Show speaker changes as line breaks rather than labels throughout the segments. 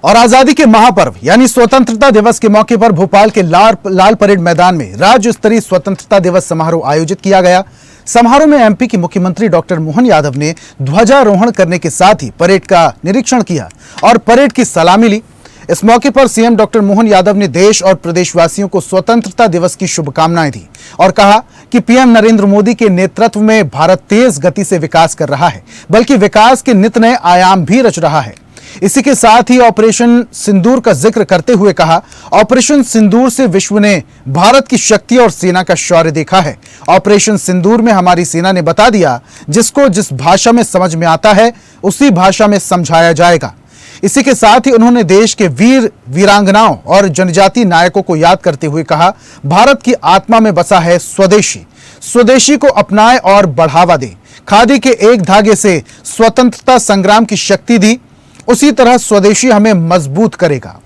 और आजादी के महापर्व यानी स्वतंत्रता दिवस के मौके पर भोपाल के लाल परेड मैदान में राज्य स्तरीय स्वतंत्रता दिवस समारोह आयोजित किया गया। समारोह में एमपी के मुख्यमंत्री डॉक्टर मोहन यादव ने ध्वजारोहण करने के साथ ही परेड का निरीक्षण किया और परेड की सलामी ली। इस मौके पर सीएम डॉक्टर मोहन यादव ने देश और प्रदेशवासियों को स्वतंत्रता दिवस की शुभकामनाएं दी और कहा कि पीएम नरेंद्र मोदी के नेतृत्व में भारत तेज गति से विकास कर रहा है, बल्कि विकास के नित नए आयाम भी रच रहा है। इसी के साथ ही ऑपरेशन सिंदूर का जिक्र करते हुए कहा, ऑपरेशन सिंदूर से विश्व ने भारत की शक्ति और सेना का शौर्य देखा है। ऑपरेशन सिंदूर में हमारी सेना ने बता दिया, जिसको जिस भाषा में समझ में आता है उसी भाषा में समझाया जाएगा। इसी के साथ ही उन्होंने देश के वीर वीरांगनाओं और जनजाति नायकों को याद करते हुए कहा, भारत की आत्मा में बसा है स्वदेशी, स्वदेशी को अपनाए और बढ़ावा दे। खादी के एक धागे से स्वतंत्रता संग्राम की शक्ति दी, उसी तरह स्वदेशी हमें मजबूत करेगा।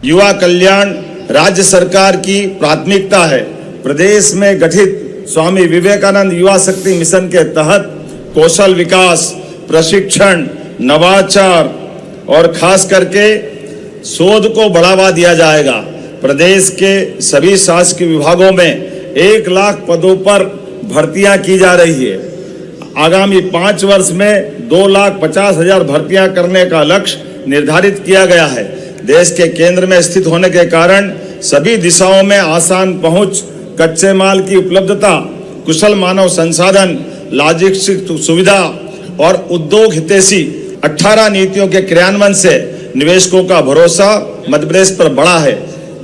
युवा कल्याण राज्य सरकार की प्राथमिकता है। प्रदेश में गठित स्वामी विवेकानंद युवा शक्ति मिशन के तहत कौशल विकास, प्रशिक्षण, नवाचार और खास करके शोध को बढ़ावा दिया जाएगा। प्रदेश के सभी शासकीय विभागों में 1 लाख पदों पर भर्तियां की जा रही है। आगामी 5 वर्ष में 2,50,000 भर्तियां करने का लक्ष्य निर्धारित किया गया है। देश के केंद्र में स्थित होने के कारण सभी दिशाओं में आसान पहुंच, कच्चे माल की उपलब्धता, कुशल मानव संसाधन, लॉजिस्टिक सुविधा और उद्योग हितैषी 18 नीतियों के क्रियान्वयन से निवेशकों का भरोसा मध्य प्रदेश पर बढ़ा है।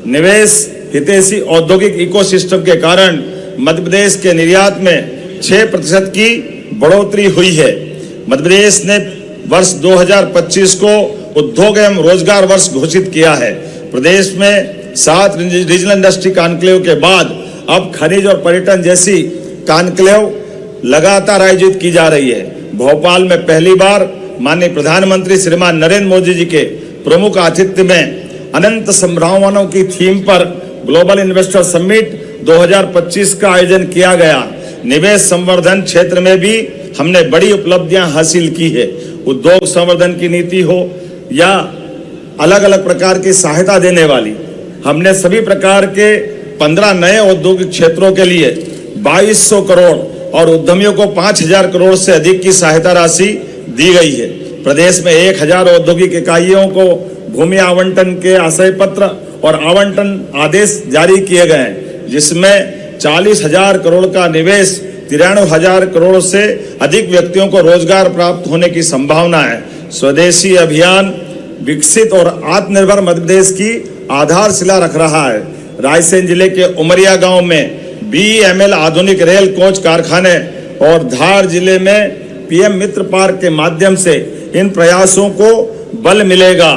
निवेश हितैषी औद्योगिक इकोसिस्टम के कारण मध्य प्रदेश के निर्यात में 6% की बढ़ोतरी हुई है। मध्य प्रदेश ने वर्ष 2025 को उद्योग एवं रोजगार वर्ष घोषित किया है। प्रदेश में 7 रीजनल इंडस्ट्री कॉन्क्लेव के बाद अब खनिज और पर्यटन जैसी कॉन्क्लेव लगातार आयोजित की जा रही है। भोपाल में पहली बार माननीय प्रधानमंत्री श्रीमान नरेंद्र मोदी जी के प्रमुख आतिथ्य में अनंत संभावनाओं की थीम पर ग्लोबल इन्वेस्टर समिट 2025 का आयोजन किया गया। निवेश संवर्धन क्षेत्र में भी हमने बड़ी उपलब्धियां हासिल की है। उद्योग संवर्धन की नीति हो या अलग अलग प्रकार की सहायता देने वाली, हमने सभी प्रकार के 15 नए औद्योगिक क्षेत्रों के लिए 2200 करोड़ और उद्यमियों को 5000 करोड़ से अधिक की सहायता राशि दी गई है। प्रदेश में 1000 औद्योगिक इकाइयों को भूमि आवंटन के आशय पत्र और आवंटन आदेश जारी किए गए हैं, जिसमें 40,000 करोड़ का निवेश, 93,000 करोड़ से अधिक व्यक्तियों को रोजगार प्राप्त होने की संभावना है। स्वदेशी अभियान विकसित और आत्मनिर्भर मध्य प्रदेश की आधारशिला रख रहा है। रायसेन जिले के उमरिया गांव में BEML आधुनिक रेल कोच कारखाने और धार जिले में PM मित्र पार्क के माध्यम से इन प्रयासों को बल मिलेगा।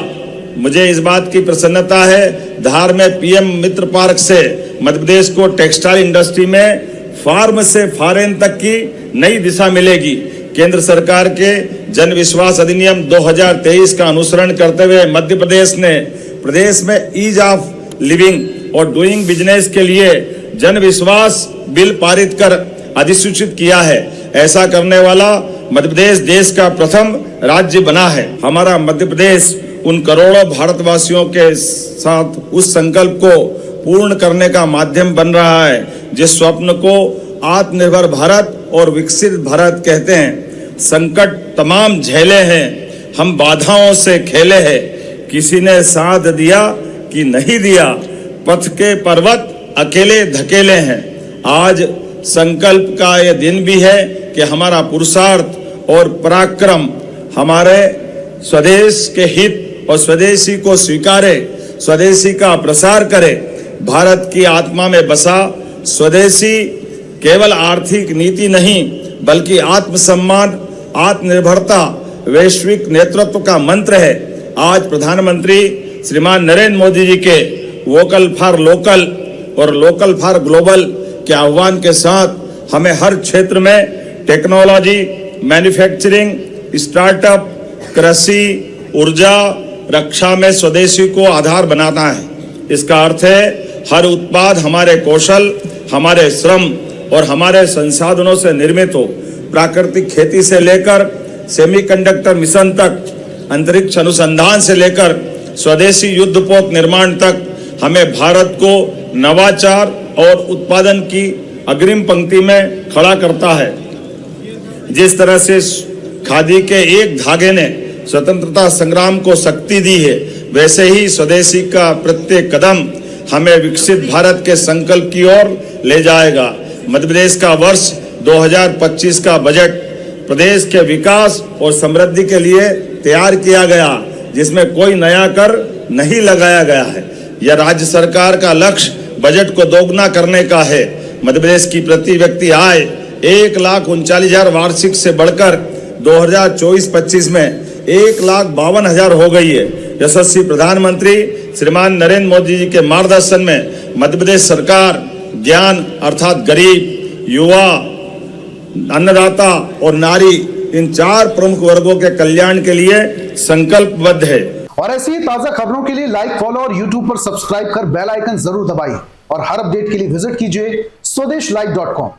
मुझे इस बात की प्रसन्नता है, धार में PM मित्र पार्क से मध्य प्रदेश को टेक्सटाइल इंडस्ट्री में फार्म से फॉरेन तक की नई दिशा मिलेगी। केंद्र सरकार के जन विश्वास अधिनियम 2023 का अनुसरण करते हुए मध्य प्रदेश ने प्रदेश में ईज ऑफ लिविंग और डूइंग बिजनेस के लिए जन विश्वास बिल पारित कर अधिसूचित किया है। ऐसा करने वाला मध्य प्रदेश देश का प्रथम राज्य बना है। हमारा मध्य प्रदेश उन करोड़ों भारतवासियों के साथ उस संकल्प को पूर्ण करने का माध्यम बन रहा है, जिस स्वप्न को आत्मनिर्भर भारत और विकसित भारत कहते हैं। संकट तमाम झेले हैं, हम बाधाओं से खेले हैं, किसी ने साथ दिया कि नहीं दिया, पथ के पर्वत अकेले धकेले हैं। आज संकल्प का यह दिन भी है कि हमारा पुरुषार्थ और पराक्रम हमारे स्वदेश के हित और स्वदेशी को स्वीकारे, स्वदेशी का प्रसार करे। भारत की आत्मा में बसा स्वदेशी केवल आर्थिक नीति नहीं, बल्कि आत्मसम्मान, आत्मनिर्भरता, वैश्विक नेतृत्व का मंत्र है। आज प्रधानमंत्री श्रीमान नरेंद्र मोदी जी के वोकल फॉर लोकल और लोकल फॉर ग्लोबल के आह्वान के साथ हमें हर क्षेत्र में टेक्नोलॉजी, मैन्युफैक्चरिंग, स्टार्टअप, कृषि, ऊर्जा, रक्षा में स्वदेशी को आधार बनाना है। इसका अर्थ है हर उत्पाद हमारे कौशल, हमारे श्रम और हमारे संसाधनों से निर्मित हो। प्राकृतिक खेती से लेकर सेमीकंडक्टर मिशन तक, अंतरिक्ष अनुसंधान से लेकर स्वदेशी युद्धपोत निर्माण तक हमें भारत को नवाचार और उत्पादन की अग्रिम पंक्ति में खड़ा करता है। जिस तरह से खादी के एक धागे ने स्वतंत्रता संग्राम को शक्ति दी है, वैसे ही स्वदेशी का प्रत्येक कदम हमें विकसित भारत के संकल्प की ओर ले जाएगा। मध्य प्रदेश का वर्ष 2025 का बजट प्रदेश के विकास और समृद्धि के लिए तैयार किया गया, जिसमें कोई नया कर नहीं लगाया गया है। यह राज्य सरकार का लक्ष्य बजट को दोगुना करने का है। मध्य प्रदेश की प्रति व्यक्ति आय 1,39,000 वार्षिक से बढ़कर 2024-25 में 1,52,000 हो गई है। यशस्वी प्रधानमंत्री श्रीमान नरेंद्र मोदी जी के मार्गदर्शन में मध्य प्रदेश सरकार ज्ञान अर्थात गरीब, युवा, अन्नदाता और नारी, इन 4 प्रमुख वर्गों के कल्याण के लिए संकल्पबद्ध है।
और ऐसी ही ताजा खबरों के लिए लाइक, फॉलो और यूट्यूब पर सब्सक्राइब कर बेल आइकन जरूर दबाइए और हर अपडेट के लिए विजिट कीजिए स्वदेशलाइव.com।